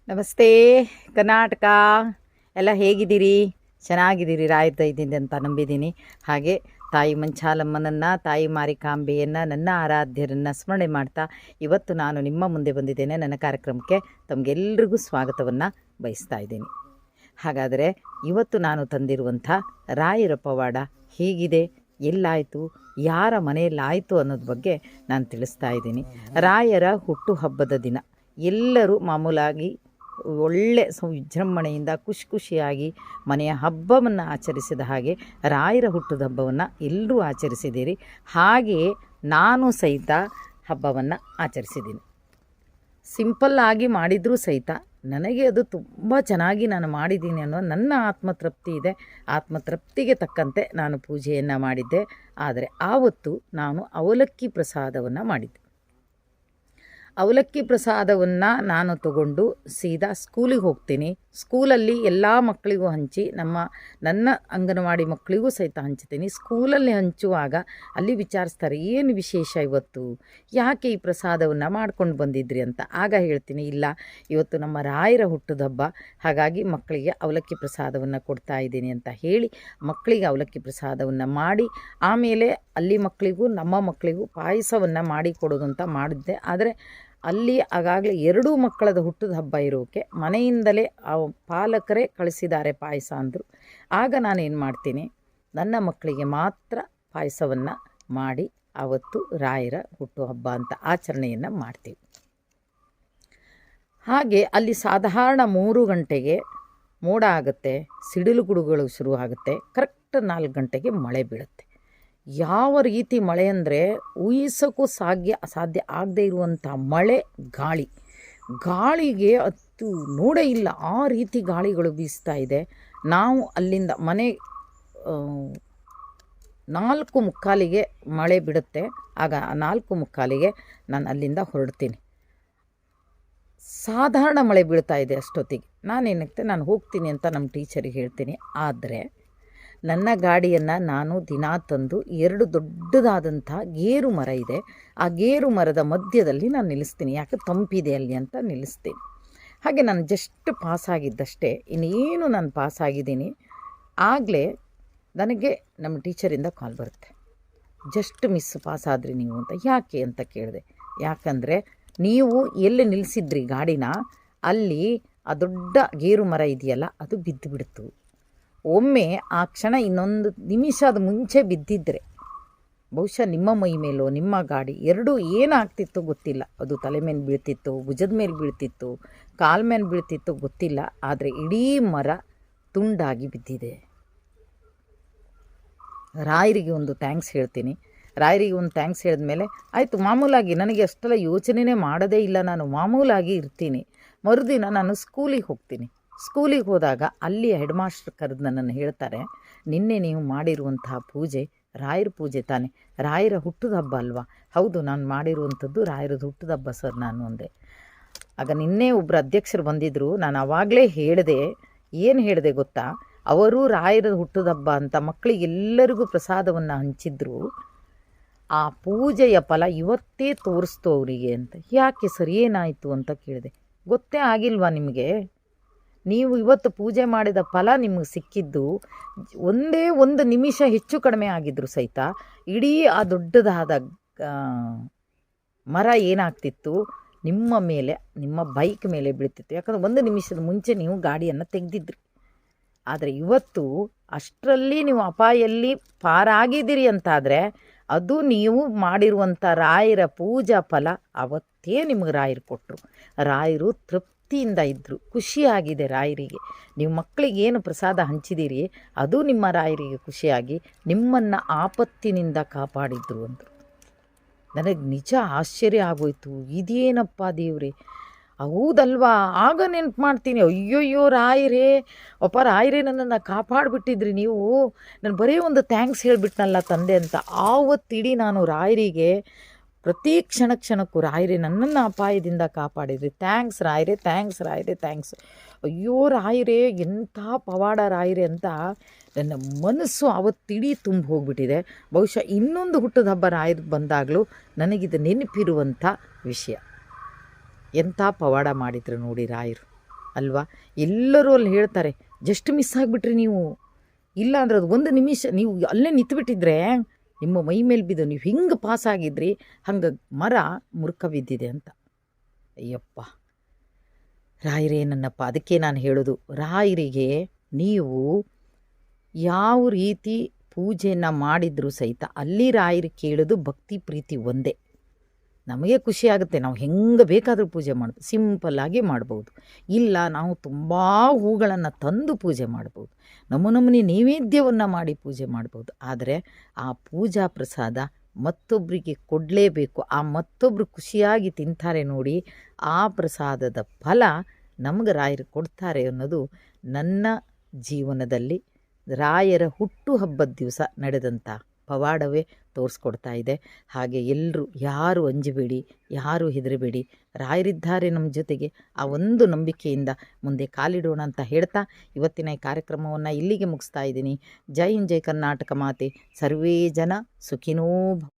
ನಮಸ್ತೆ ಕರ್ನಾಟಕ. ಎಲ್ಲ ಹೇಗಿದ್ದೀರಿ? ಚೆನ್ನಾಗಿದ್ದೀರಿ ರಾಯರ ದಯದಿಂದ ಅಂತ ನಂಬಿದ್ದೀನಿ. ಹಾಗೆ ತಾಯಿ ಮಂಚಾಲಮ್ಮನನ್ನು, ತಾಯಿ ಮಾರಿಕಾಂಬೆಯನ್ನು, ನನ್ನ ಆರಾಧ್ಯರನ್ನು ಸ್ಮರಣೆ ಮಾಡ್ತಾ ಇವತ್ತು ನಾನು ನಿಮ್ಮ ಮುಂದೆ ಬಂದಿದ್ದೇನೆ. ನನ್ನ ಕಾರ್ಯಕ್ರಮಕ್ಕೆ ತಮಗೆಲ್ಲರಿಗೂ ಸ್ವಾಗತವನ್ನು ಬಯಸ್ತಾ ಇದ್ದೀನಿ. ಹಾಗಾದರೆ ಇವತ್ತು ನಾನು ತಂದಿರುವಂಥ ರಾಯರ ಪವಾಡ ಹೇಗಿದೆ, ಎಲ್ಲಾಯಿತು, ಯಾರ ಮನೆಯಲ್ಲಾಯಿತು ಅನ್ನೋದ್ರ ಬಗ್ಗೆ ನಾನು ತಿಳಿಸ್ತಾ ಇದ್ದೀನಿ. ರಾಯರ ಹುಟ್ಟುಹಬ್ಬದ ದಿನ ಎಲ್ಲರೂ ಮಾಮೂಲಾಗಿ ಒಳ್ಳೆ ವಿಜೃಂಭಣೆಯಿಂದ ಖುಷಿಯಾಗಿ ಮನೆಯ ಹಬ್ಬವನ್ನು ಆಚರಿಸಿದ ಹಾಗೆ ರಾಯರ ಹುಟ್ಟದ ಹಬ್ಬವನ್ನು ಎಲ್ಲರೂ ಆಚರಿಸಿದ್ದೀರಿ. ಹಾಗೆಯೇ ನಾನು ಸಹಿತ ಹಬ್ಬವನ್ನು ಆಚರಿಸಿದ್ದೀನಿ. ಸಿಂಪಲ್ಲಾಗಿ ಮಾಡಿದರೂ ಸಹಿತ ನನಗೆ ಅದು ತುಂಬ ಚೆನ್ನಾಗಿ ನಾನು ಮಾಡಿದ್ದೀನಿ ಅನ್ನೋ ನನ್ನ ಆತ್ಮತೃಪ್ತಿ ಇದೆ. ಆತ್ಮತೃಪ್ತಿಗೆ ತಕ್ಕಂತೆ ನಾನು ಪೂಜೆಯನ್ನು ಮಾಡಿದ್ದೆ. ಆದರೆ ಆವತ್ತು ನಾನು ಅವಲಕ್ಕಿ ಪ್ರಸಾದವನ್ನು ಮಾಡಿದ್ದೆ. ಅವಲಕ್ಕಿ ಪ್ರಸಾದವನ್ನು ನಾನು ತಗೊಂಡು ಸೀದಾ ಸ್ಕೂಲಿಗೆ ಹೋಗ್ತೀನಿ. ಸ್ಕೂಲಲ್ಲಿ ಎಲ್ಲ ಮಕ್ಕಳಿಗೂ ಹಂಚಿ ನನ್ನ ಅಂಗನವಾಡಿ ಮಕ್ಕಳಿಗೂ ಸಹಿತ ಹಂಚ್ತೀನಿ. ಸ್ಕೂಲಲ್ಲಿ ಹಂಚುವಾಗ ಅಲ್ಲಿ ವಿಚಾರಿಸ್ತಾರೆ, ಏನು ವಿಶೇಷ ಇವತ್ತು, ಯಾಕೆ ಈ ಪ್ರಸಾದವನ್ನು ಮಾಡ್ಕೊಂಡು ಬಂದಿದ್ರಿ ಅಂತ. ಆಗ ಹೇಳ್ತೀನಿ, ಇಲ್ಲ ಇವತ್ತು ನಮ್ಮ ರಾಯರ ಹುಟ್ಟದ ಹಬ್ಬ, ಹಾಗಾಗಿ ಮಕ್ಕಳಿಗೆ ಅವಲಕ್ಕಿ ಪ್ರಸಾದವನ್ನು ಕೊಡ್ತಾ ಇದ್ದೀನಿ ಅಂತ ಹೇಳಿ ಮಕ್ಕಳಿಗೆ ಅವಲಕ್ಕಿ ಪ್ರಸಾದವನ್ನು ಮಾಡಿ ಆಮೇಲೆ ಅಲ್ಲಿ ಮಕ್ಕಳಿಗೂ ನಮ್ಮ ಮಕ್ಕಳಿಗೂ ಪಾಯಸವನ್ನು ಮಾಡಿ ಕೊಡೋದು ಅಂತ ಮಾಡಿದ್ದೆ. ಆದರೆ ಅಲ್ಲಿ ಆಗಾಗಲೇ ಎರಡೂ ಮಕ್ಕಳದ ಹುಟ್ಟದ ಹಬ್ಬ ಇರೋಕ್ಕೆ ಮನೆಯಿಂದಲೇ ಪಾಲಕರೇ ಕಳಿಸಿದ್ದಾರೆ ಪಾಯಸ ಅಂದರು. ಆಗ ನಾನೇನು ಮಾಡ್ತೀನಿ, ನನ್ನ ಮಕ್ಕಳಿಗೆ ಮಾತ್ರ ಪಾಯಸವನ್ನು ಮಾಡಿ ಆವತ್ತು ರಾಯರ ಹುಟ್ಟುಹಬ್ಬ ಅಂತ ಆಚರಣೆಯನ್ನು ಮಾಡ್ತೀವಿ. ಹಾಗೆ ಅಲ್ಲಿ ಸಾಧಾರಣ 3 ಗಂಟೆಗೆ ಮೋಡ ಆಗುತ್ತೆ, ಸಿಡಿಲು ಗುಡುಗಳು ಶುರು ಆಗುತ್ತೆ. ಕರೆಕ್ಟ್ 4 ಗಂಟೆಗೆ ಮಳೆ ಬೀಳುತ್ತೆ. ಯಾವ ರೀತಿ ಮಳೆ ಅಂದರೆ ಊಹಿಸೋಕ್ಕೂ ಸಾಧ್ಯ ಆಗದೇ ಇರುವಂಥ ಮಳೆ, ಗಾಳಿಗೆ ಅದು ನೋಡೇ ಇಲ್ಲ, ಆ ರೀತಿ ಗಾಳಿಗಳು ಬೀಸ್ತಾ ಇದೆ. ನಾವು ಅಲ್ಲಿಂದ ಮನೆ 4:45ಗೆ ಮಳೆ ಬಿಡುತ್ತೆ. ಆಗ 4:45ಗೆ ನಾನು ಅಲ್ಲಿಂದ ಹೊರಡ್ತೀನಿ. ಸಾಧಾರಣ ಮಳೆ ಬೀಳ್ತಾ ಇದೆ ಅಷ್ಟೊತ್ತಿಗೆ. ನಾನು ಹೋಗ್ತೀನಿ ಅಂತ ನಮ್ಮ ಟೀಚರಿಗೆ ಹೇಳ್ತೀನಿ. ಆದರೆ ನನ್ನ ಗಾಡಿಯನ್ನು ನಾನು ದಿನ ತಂದು 2 ದೊಡ್ಡದಾದಂಥ ಗೇರು ಮರ ಇದೆ, ಆ ಗೇರು ಮರದ ಮಧ್ಯದಲ್ಲಿ ನಾನು ನಿಲ್ಲಿಸ್ತೀನಿ. ಯಾಕೆ ತಂಪಿದೆ ಅಲ್ಲಿ ಅಂತ ನಿಲ್ಲಿಸ್ತೀನಿ. ಹಾಗೆ ನಾನು ಜಸ್ಟ್ ಪಾಸಾಗಿದ್ದಷ್ಟೇ, ಇನ್ನೇನು ನಾನು ಪಾಸಾಗಿದ್ದೀನಿ ಆಗಲೇ ನನಗೆ ನಮ್ಮ ಟೀಚರಿಂದ ಕಾಲ್ ಬರುತ್ತೆ. ಜಸ್ಟ್ ಮಿಸ್ ಪಾಸಾದ್ರಿ ನೀವು ಅಂತ. ಯಾಕೆ ಅಂತ ಕೇಳಿದೆ. ಯಾಕಂದರೆ ನೀವು ಎಲ್ಲಿ ನಿಲ್ಲಿಸಿದ್ರಿ ಗಾಡಿನ, ಅಲ್ಲಿ ಆ ದೊಡ್ಡ ಗೇರು ಮರ ಇದೆಯಲ್ಲ ಅದು ಬಿದ್ದು ಬಿಡ್ತು. ಒಮ್ಮೆ ಆ ಕ್ಷಣ ಇನ್ನೊಂದು ನಿಮಿಷದ ಮುಂಚೆ ಬಿದ್ದಿದ್ದರೆ ಬಹುಶಃ ನಿಮ್ಮ ಮೈ ಮೇಲೋ ನಿಮ್ಮ ಗಾಡಿ ಎರಡೂ ಏನಾಗ್ತಿತ್ತೋ ಗೊತ್ತಿಲ್ಲ. ಅದು ತಲೆ ಮೇಲೆ ಬೀಳ್ತಿತ್ತು, ಭುಜದ ಮೇಲೆ ಬೀಳ್ತಿತ್ತು, ಕಾಲ ಮೇಲೆ ಬೀಳ್ತಿತ್ತು ಗೊತ್ತಿಲ್ಲ. ಆದರೆ ಇಡೀ ಮರ ತುಂಡಾಗಿ ಬಿದ್ದಿದೆ. ರಾಯರಿಗೆ ಒಂದು ಥ್ಯಾಂಕ್ಸ್ ಹೇಳ್ತೀನಿ. ರಾಯರಿಗೆ ಒಂದು ಥ್ಯಾಂಕ್ಸ್ ಹೇಳಿದ್ಮೇಲೆ ಆಯಿತು, ಮಾಮೂಲಾಗಿ ನನಗೆ ಅಷ್ಟೆಲ್ಲ ಯೋಚನೆನೇ ಮಾಡೋದೇ ಇಲ್ಲ, ನಾನು ಮಾಮೂಲಾಗಿ ಇರ್ತೀನಿ. ಮರುದಿನ ನಾನು ಸ್ಕೂಲಿಗೆ ಹೋಗ್ತೀನಿ. ಸ್ಕೂಲಿಗೆ ಹೋದಾಗ ಅಲ್ಲಿ ಹೆಡ್ ಮಾಸ್ಟರ್ ಕರೆದು ನನ್ನನ್ನು ಹೇಳ್ತಾರೆ, ನಿನ್ನೆ ನೀವು ಮಾಡಿರುವಂತಹ ಪೂಜೆ ರಾಯರ ಪೂಜೆ ತಾನೆ, ರಾಯರ ಹುಟ್ಟದ ಹಬ್ಬ ಅಲ್ವಾ? ಹೌದು, ನಾನು ಮಾಡಿರುವಂಥದ್ದು ರಾಯರದ ಹುಟ್ಟದ ಹಬ್ಬ ಸರ್ ನಾನು ಅಂದೆ. ಆಗ ನಿನ್ನೆ ಒಬ್ಬರು ಅಧ್ಯಕ್ಷರು ಬಂದಿದ್ದರು. ನಾನು ಆವಾಗಲೇ ಏನು ಹೇಳಿದೆ ಗೊತ್ತಾ, ಅವರು ರಾಯರ ಹುಟ್ಟದ ಹಬ್ಬ ಅಂತ ಮಕ್ಕಳಿಗೆಲ್ಲರಿಗೂ ಪ್ರಸಾದವನ್ನು ಹಂಚಿದ್ರು. ಆ ಪೂಜೆಯ ಫಲ ಇವತ್ತೇ ತೋರಿಸ್ತು ಅವರಿಗೆ ಅಂತ. ಯಾಕೆ ಸರ್, ಏನಾಯಿತು ಅಂತ ಕೇಳಿದೆ. ಗೊತ್ತೇ ಆಗಿಲ್ವಾ ನಿಮಗೆ? ನೀವು ಇವತ್ತು ಪೂಜೆ ಮಾಡಿದ ಫಲ ನಿಮಗೆ ಸಿಕ್ಕಿದ್ದು ಒಂದೇ ಒಂದು ನಿಮಿಷ ಹೆಚ್ಚು ಕಡಿಮೆ ಆಗಿದ್ರು ಸಹಿತ ಇಡೀ ಆ ದೊಡ್ಡದಾದ ಮರ ಏನಾಗ್ತಿತ್ತು, ನಿಮ್ಮ ಮೇಲೆ, ನಿಮ್ಮ ಬೈಕ್ ಮೇಲೆ ಬೀಳ್ತಿತ್ತು. ಯಾಕಂದರೆ 1 ನಿಮಿಷದ ಮುಂಚೆ ನೀವು ಗಾಡಿಯನ್ನು ತೆಗೆದಿದ್ರಿ. ಆದರೆ ಇವತ್ತು ಅಷ್ಟರಲ್ಲಿ ನೀವು ಅಪಾಯಲ್ಲಿ ಪಾರಾಗಿದ್ದೀರಿ ಅಂತಾದರೆ ಅದು ನೀವು ಮಾಡಿರುವಂಥ ರಾಯರ ಪೂಜಾ ಫಲ ಅವತ್ತೇ ನಿಮಗೆ ರಾಯರು ಕೊಟ್ಟರು. ರಾಯರು ತೃಪ್ತಿಯಿಂದ ಇದ್ದರು, ಖುಷಿಯಾಗಿದೆ ರಾಯರಿಗೆ. ನೀವು ಮಕ್ಕಳಿಗೆ ಏನು ಪ್ರಸಾದ ಹಂಚಿದ್ದೀರಿ ಅದು ನಿಮ್ಮ ರಾಯರಿಗೆ ಖುಷಿಯಾಗಿ ನಿಮ್ಮನ್ನು ಆಪತ್ತಿನಿಂದ ಕಾಪಾಡಿದ್ರು ಅಂದರು. ನನಗೆ ನಿಜ ಆಶ್ಚರ್ಯ ಆಗೋಯ್ತು. ಇದೇನಪ್ಪ ದೇವ್ರೆ, ಹೌದಲ್ವಾ? ಆಗ ನೆನ್ಪು ಮಾಡ್ತೀನಿ, ಅಯ್ಯೋಯ್ಯೋ ರಾಯರೇ, ರಾಯರೇ ನನ್ನನ್ನು ಕಾಪಾಡಿಬಿಟ್ಟಿದ್ರಿ ನೀವು, ನಾನು ಬರೀ ಒಂದು ಥ್ಯಾಂಕ್ಸ್ ಹೇಳಿಬಿಟ್ನಲ್ಲ ತಂದೆ ಅಂತ. ಆವತ್ತಿಡೀ ನಾನು ರಾಯರಿಗೆ ಪ್ರತಿ ಕ್ಷಣಕ್ಕೂ ರಾಯರೇ ನನ್ನನ್ನು ಅಪಾಯದಿಂದ ಕಾಪಾಡಿದ್ರಿ, ಥ್ಯಾಂಕ್ಸ್ ರಾಯರೇ, ಥ್ಯಾಂಕ್ಸ್ ರಾಯರೇ, ಥ್ಯಾಂಕ್ಸ್. ಅಯ್ಯೋ ರಾಯರೇ, ಎಂಥ ಪವಾಡ ರಾಯರೇ ಅಂತ ನನ್ನ ಮನಸ್ಸು ಆವತ್ತಿಡೀ ತುಂಬ ಹೋಗ್ಬಿಟ್ಟಿದೆ. ಬಹುಶಃ ಇನ್ನೊಂದು ಹುಟ್ಟದ ಹಬ್ಬ ರಾಯರದ್ದು ಬಂದಾಗಲೂ ನನಗಿದು ನೆನಪಿರುವಂಥ ವಿಷಯ. ಎಂಥ ಪವಾಡ ಮಾಡಿದ್ರು ನೋಡಿ ರಾಯರು. ಅಲ್ವಾ? ಎಲ್ಲರೂ ಅಲ್ಲಿ ಹೇಳ್ತಾರೆ, ಜಸ್ಟ್ ಮಿಸ್ ಆಗಿಬಿಟ್ರಿ ನೀವು, ಇಲ್ಲ ಅಂದ್ರೆ ಅದು ಒಂದು ನಿಮಿಷ ನೀವು ಅಲ್ಲೇ ನಿಂತುಬಿಟ್ಟಿದ್ರೆ ನಿಮ್ಮ ಮೈ ಮೇಲೆ ಬಿದ್ದು ನೀವು ಹಿಂಗೆ ಪಾಸ್ ಆಗಿದ್ರಿ, ಹಂಗೆ ಮರ ಮುರುಕ ಬಿದ್ದಿದೆ ಅಂತ. ಅಯ್ಯಪ್ಪ ರಾಯರೇ ನನ್ನಪ್ಪ, ಅದಕ್ಕೆ ನಾನು ಹೇಳೋದು, ರಾಯರಿಗೆ ನೀವು ಯಾವ ರೀತಿ ಪೂಜೆಯನ್ನು ಮಾಡಿದರೂ ಸಹಿತ ಅಲ್ಲಿ ರಾಯರು ಕೇಳೋದು ಭಕ್ತಿ ಪ್ರೀತಿ ಒಂದೇ. ನಮಗೆ ಖುಷಿ ಆಗುತ್ತೆ, ನಾವು ಹೆಂಗೆ ಬೇಕಾದರೂ ಪೂಜೆ ಮಾಡ್ಬೋದು, ಸಿಂಪಲ್ಲಾಗಿ ಮಾಡ್ಬೋದು. ಇಲ್ಲ ನಾವು ತುಂಬ ಹೂಗಳನ್ನು ತಂದು ಪೂಜೆ ಮಾಡ್ಬೋದು, ನಮೂನಿ ನೈವೇದ್ಯವನ್ನು ಮಾಡಿ ಪೂಜೆ ಮಾಡ್ಬೋದು. ಆದರೆ ಆ ಪೂಜಾ ಪ್ರಸಾದ ಮತ್ತೊಬ್ಬರಿಗೆ ಕೊಡಲೇಬೇಕು. ಆ ಮತ್ತೊಬ್ಬರು ಖುಷಿಯಾಗಿ ತಿಂತಾರೆ ನೋಡಿ, ಆ ಪ್ರಸಾದದ ಫಲ ನಮಗೆ ರಾಯರು ಕೊಡ್ತಾರೆ ಅನ್ನೋದು ನನ್ನ ಜೀವನದಲ್ಲಿ ರಾಯರ ಹುಟ್ಟು ಹಬ್ಬದ ದಿವಸ ನಡೆದಂಥ ಪವಾಡವೇ ತೋರಿಸ್ಕೊಡ್ತಾ ಇದೆ. ಹಾಗೆ ಎಲ್ಲರೂ ಯಾರು ಅಂಜಬೇಡಿ, ಯಾರು ಹೆದರಬೇಡಿ, ರಾಯರಿದ್ದಾರೆ ನಮ್ಮ ಜೊತೆಗೆ. ಆ ಒಂದು ನಂಬಿಕೆಯಿಂದ ಮುಂದೆ ಕಾಲಿಡೋಣ ಅಂತ ಹೇಳ್ತಾ ಇವತ್ತಿನ ಈ ಕಾರ್ಯಕ್ರಮವನ್ನು ಇಲ್ಲಿಗೆ ಮುಗಿಸ್ತಾ ಇದ್ದೀನಿ. ಜೈ ಹಿಂದ್, ಜೈ ಕರ್ನಾಟಕ ಮಾತೆ, ಸರ್ವೇ ಜನ ಸುಖಿನೋ ಭವ.